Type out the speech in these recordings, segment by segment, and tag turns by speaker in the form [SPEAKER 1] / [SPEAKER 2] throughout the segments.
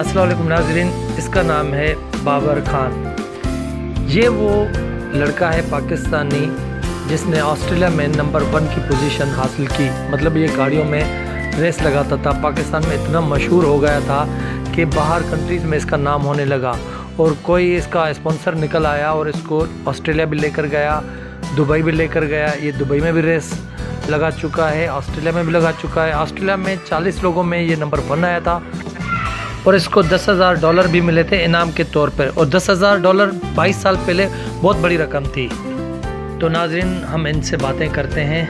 [SPEAKER 1] अस्सलाम वालेकुम नाज़रीन, इसका नाम है बाबर खान। ये वो लड़का है पाकिस्तानी जिसने ऑस्ट्रेलिया में नंबर 1 की पोजीशन हासिल की। मतलब ये गाड़ियों में रेस लगाता था, पाकिस्तान में इतना मशहूर हो गया था कि बाहर कंट्रीज़ में इसका नाम होने लगा और कोई इसका स्पॉन्सर निकल आया और इसको ऑस्ट्रेलिया भी लेकर गया, दुबई भी लेकर गया। ये दुबई में भी रेस लगा चुका है, ऑस्ट्रेलिया में भी लगा चुका है। ऑस्ट्रेलिया में 40 लोगों में ये नंबर 1 आया था और इसको $10,000 भी मिले थे इनाम के तौर पर। और $10,000 22 साल पहले बहुत बड़ी रकम थी। तो नाज़रीन, हम इनसे बातें करते हैं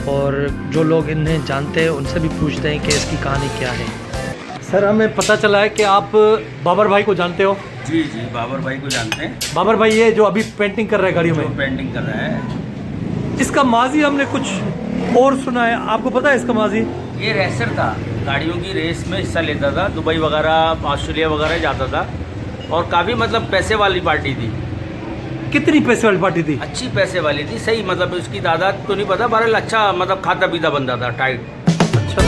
[SPEAKER 1] और जो लोग इन्हें जानते हैं उनसे भी पूछते हैं कि इसकी कहानी क्या है। सर, हमें पता चला है कि आप बाबर भाई को जानते हो।
[SPEAKER 2] जी जी, बाबर भाई को जानते हैं।
[SPEAKER 1] बाबर भाई ये जो अभी पेंटिंग कर रहे हैं गाड़ियों में,
[SPEAKER 2] पेंटिंग कर रहा है।
[SPEAKER 1] इसका माजी हमने कुछ और सुना है, आपको पता है इसका माजी?
[SPEAKER 2] ये रेसर था, गाड़ियों की रेस में हिस्सा लेता था, दुबई वगैरह ऑस्ट्रेलिया वगैरह जाता था और काफ़ी मतलब पैसे वाली पार्टी थी।
[SPEAKER 1] कितनी पैसे वाली पार्टी थी?
[SPEAKER 2] अच्छी पैसे वाली थी, सही मतलब उसकी तादाद तो नहीं पता, बहरहाल अच्छा मतलब खाता पीता बंदा था, टाइट।
[SPEAKER 1] अच्छा,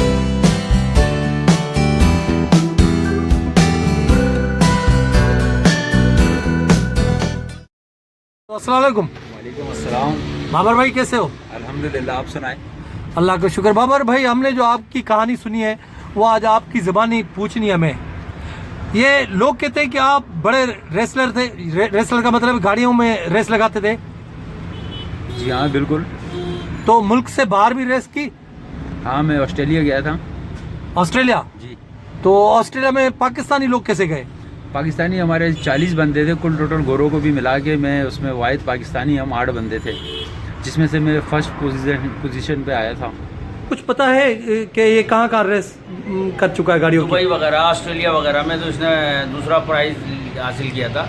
[SPEAKER 1] तो अस्सलाम वालेकुम।
[SPEAKER 2] वालेकुम अस्सलाम।
[SPEAKER 1] बाबर भाई कैसे हो?
[SPEAKER 2] अल्हम्दुलिल्लाह, आप सुनाएं।
[SPEAKER 1] अल्लाह का शुक्र। बाबर भाई, हमने जो आपकी कहानी सुनी है वो आज आपकी ज़बानी पूछनी है हमें। ये लोग कहते हैं कि आप बड़े रेसलर थे। रेसलर का मतलब गाड़ियों में रेस लगाते थे।
[SPEAKER 3] जी हाँ, बिल्कुल।
[SPEAKER 1] तो मुल्क से बाहर भी रेस की?
[SPEAKER 3] हाँ, मैं ऑस्ट्रेलिया गया था।
[SPEAKER 1] ऑस्ट्रेलिया?
[SPEAKER 3] जी।
[SPEAKER 1] तो ऑस्ट्रेलिया में पाकिस्तानी लोग कैसे गए?
[SPEAKER 3] पाकिस्तानी हमारे 40 बंदे थे कुल टोटल, गोरों को भी मिला के मैं उसमें वाहिद पाकिस्तानी, हम 8 बंदे थे, जिसमें से मैं फर्स्ट पोजीशन पे आया था।
[SPEAKER 1] कुछ पता है कि ये कहाँ कहाँ रेस कर चुका है गाड़ियों की?
[SPEAKER 2] दुबई वगैरह ऑस्ट्रेलिया वगैरह में तो इसने दूसरा प्राइज हासिल किया था।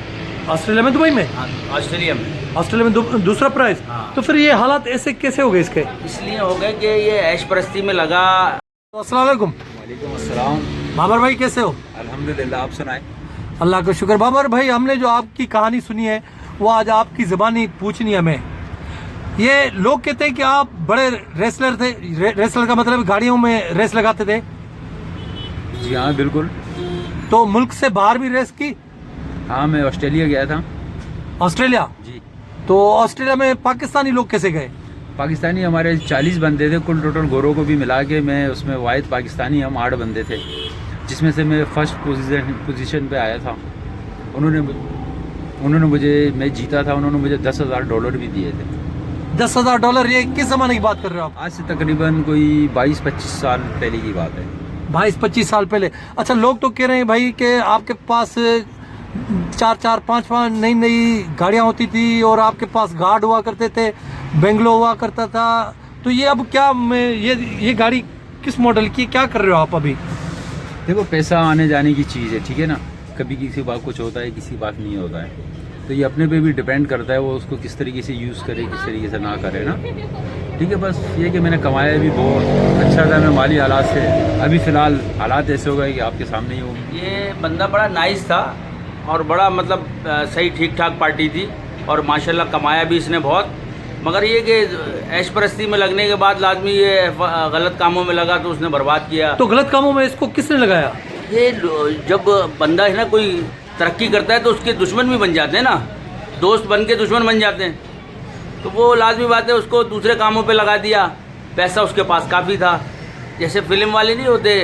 [SPEAKER 1] ऑस्ट्रेलिया में, दुबई में?
[SPEAKER 2] हाँ, ऑस्ट्रेलिया में।
[SPEAKER 1] ऑस्ट्रेलिया में दूसरा प्राइज।
[SPEAKER 2] हाँ।
[SPEAKER 1] तो फिर ये हालात ऐसे कैसे हो गए इसके?
[SPEAKER 2] इसलिए हो गए कि ये ऐश परस्ती में लगा।
[SPEAKER 1] तो अस्सलाम वालेकुम।
[SPEAKER 3] वालेकुम अस्सलाम।
[SPEAKER 1] बाबर भाई कैसे हो?
[SPEAKER 3] अल्हम्दुलिल्लाह, आप सुनाएं।
[SPEAKER 1] अल्लाह का शुक्र। बाबर भाई, हमने जो आपकी कहानी सुनी है वो आज आपकी ज़बानी पूछनी है हमें। ये लोग कहते हैं कि आप बड़े रेसलर थे। रेसलर का मतलब गाड़ियों में रेस लगाते थे।
[SPEAKER 3] जी हाँ, बिल्कुल।
[SPEAKER 1] तो मुल्क से बाहर भी रेस की?
[SPEAKER 3] हाँ, मैं ऑस्ट्रेलिया गया था।
[SPEAKER 1] ऑस्ट्रेलिया?
[SPEAKER 3] जी।
[SPEAKER 1] तो ऑस्ट्रेलिया में पाकिस्तानी लोग कैसे गए?
[SPEAKER 3] पाकिस्तानी हमारे 40 बंदे थे कुल टोटल, गोरों को भी मिला के मैं उसमें वाहिद पाकिस्तानी, हम 8 बंदे थे, जिसमें से मैं फर्स्ट पोजीशन पे आया था। उन्होंने मुझे, मैं जीता था, उन्होंने मुझे $10,000 भी दिए थे।
[SPEAKER 1] $10,000? ये किस ज़माने की बात कर रहे हो आप?
[SPEAKER 3] आज से तकरीबन कोई 22-25 साल पहले की बात है।
[SPEAKER 1] 22-25 साल पहले? अच्छा, लोग तो कह रहे हैं भाई कि आपके पास 4-4, 5-5 नई नई गाड़ियाँ होती थी और आपके पास गार्ड हुआ करते थे, बेंगलो हुआ करता था। तो ये अब क्या, मैं ये गाड़ी किस मॉडल की, क्या कर रहे हो आप अभी?
[SPEAKER 3] देखो, पैसा आने जाने की चीज़ है, ठीक है ना। कभी किसी बात कुछ होता है, किसी बात नहीं होता है, तो ये अपने पे भी डिपेंड करता है वो उसको किस तरीके से यूज़ करे, किस तरीके से ना करे ना। ठीक है, बस ये कि मैंने कमाया भी बहुत अच्छा था। मैं माली हालात से, अभी फ़िलहाल हालात ऐसे हो गए कि आपके सामने ही हो।
[SPEAKER 2] ये बंदा बड़ा नाइस था और बड़ा मतलब सही ठीक ठाक पार्टी थी और माशाल्लाह कमाया भी इसने बहुत। मगर ये कि ऐश परस्ती में लगने के बाद लाजमी ये गलत कामों में लगा तो उसने बर्बाद किया।
[SPEAKER 1] तो गलत कामों में इसको किसने लगाया?
[SPEAKER 2] ये जब बंदा है ना कोई तरक्की करता है तो उसके दुश्मन भी बन जाते हैं ना, दोस्त बन के दुश्मन बन जाते हैं। तो वो लाजमी बात है, उसको दूसरे कामों पे लगा दिया। पैसा उसके पास काफ़ी था, जैसे फिल्म वाले नहीं होते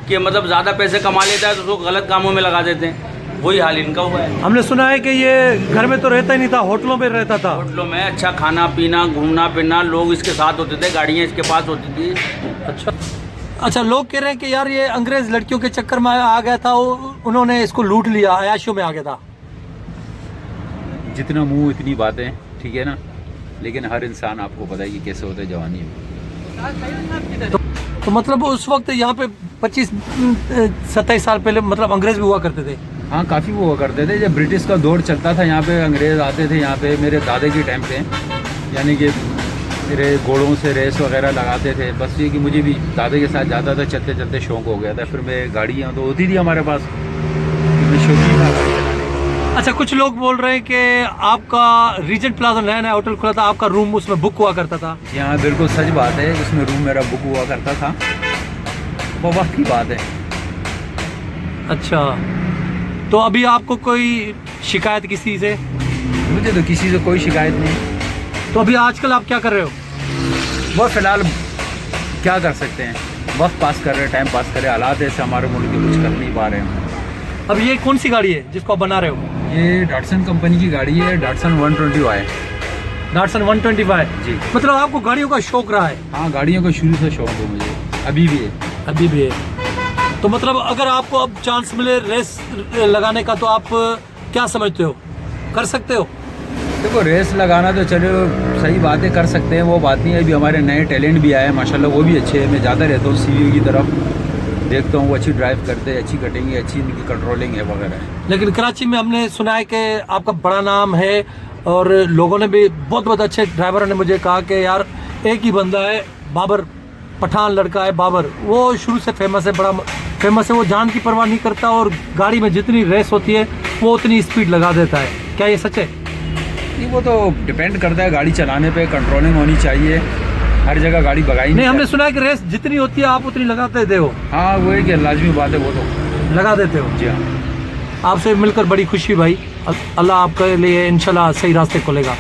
[SPEAKER 2] कि मतलब ज़्यादा पैसे कमा लेता है तो उसको गलत कामों में लगा देते हैं, वही हाल इनका हुआ है।
[SPEAKER 1] हमने सुना है कि ये घर में तो रहता ही नहीं था, होटलों में रहता था।
[SPEAKER 2] होटलों में अच्छा खाना पीना, घूमना फिरना, लोग इसके साथ होते थे, गाड़ियाँ इसके पास होती थी।
[SPEAKER 1] अच्छा, लोग कह रहे हैं कि यार ये अंग्रेज लड़कियों के चक्कर में आ गया था, उन्होंने इसको लूट लिया, अयाशियों में आ गया था।
[SPEAKER 3] जितना मुंह इतनी बातें, ठीक है ना, लेकिन हर इंसान आपको पता है कि कैसे होता है जवानी में।
[SPEAKER 1] तो मतलब उस वक्त यहाँ पे 25-27 साल पहले मतलब अंग्रेज भी हुआ करते थे?
[SPEAKER 3] हाँ, काफ़ी वो हुआ करते थे। जब ब्रिटिश का दौर चलता था यहाँ पे, अंग्रेज़ आते थे यहाँ पे मेरे दादा के टाइम पे, यानी कि मेरे घोड़ों से रेस वगैरह लगाते थे। बस ये कि मुझे भी दादा के साथ जाता था, चलते चलते शौक हो गया था। फिर मैं गाड़ियाँ तो होती थी हमारे पास, मैं शौकीन था गाड़ी चलाने का।
[SPEAKER 1] अच्छा, कुछ लोग बोल रहे हैं कि आपका रीजेंट प्लाजा नया नया होटल खुला था, आपका रूम उसमें बुक हुआ करता था।
[SPEAKER 3] जी हाँ, बिल्कुल सच बात है, उसमें रूम मेरा बुक हुआ करता था, वो वक्त की बात है।
[SPEAKER 1] अच्छा, तो अभी आपको कोई शिकायत किसी से?
[SPEAKER 3] मुझे तो किसी से कोई शिकायत नहीं।
[SPEAKER 1] तो अभी आजकल आप क्या कर रहे हो?
[SPEAKER 3] वो फिलहाल क्या कर सकते हैं, वक्त पास कर रहे हैं, टाइम पास कर रहे हैं, हालात ऐसे हमारे मुल्क के कुछ कर नहीं पा रहे हैं।
[SPEAKER 1] अब ये कौन सी गाड़ी है जिसको आप बना रहे हो?
[SPEAKER 3] ये डाटसन कंपनी की गाड़ी है, डाटसन 120Y।
[SPEAKER 1] डाटसन 125
[SPEAKER 3] जी।
[SPEAKER 1] मतलब आपको गाड़ियों का शौक रहा है?
[SPEAKER 3] हाँ, गाड़ियों का शुरू से शौक है मुझे, अभी भी है।
[SPEAKER 1] अभी भी है। तो मतलब अगर आपको अब चांस मिले रेस लगाने का तो आप क्या समझते हो, कर सकते हो?
[SPEAKER 3] देखो, रेस लगाना तो चलो सही बात है, कर सकते हैं, वो बात नहीं है। अभी हमारे नए टैलेंट भी आए माशाल्लाह, वो भी अच्छे हैं। मैं ज़्यादा रहता हूँ सीवी की तरफ, देखता हूँ वो अच्छी ड्राइव करते हैं, अच्छी कटिंग है, अच्छी इनकी कंट्रोलिंग है वगैरह।
[SPEAKER 1] लेकिन कराची में हमने सुना है कि आपका बड़ा नाम है और लोगों ने भी बहुत बहुत अच्छे ड्राइवरों ने मुझे कहा कि यार एक ही बंदा है, बाबर पठान लड़का है बाबर, वो शुरू से फेमस है, बड़ा फेमस है। वो जान की परवाह नहीं करता और गाड़ी में जितनी रेस होती है वो उतनी स्पीड लगा देता है। क्या ये सच है?
[SPEAKER 3] नहीं, वो तो डिपेंड करता है गाड़ी चलाने पे, कंट्रोलिंग होनी चाहिए, हर जगह गाड़ी भगाई
[SPEAKER 1] नहीं, हमने सुना है कि रेस जितनी होती है आप उतनी लगाते देते हो।
[SPEAKER 3] हाँ, वो एक लाजमी बात है, वो तो
[SPEAKER 1] लगा देते हो।
[SPEAKER 3] जी हाँ।
[SPEAKER 1] आपसे मिलकर बड़ी खुशी भाई। अल्लाह आपके लिए इंशाल्लाह सही रास्ते खोलेगा।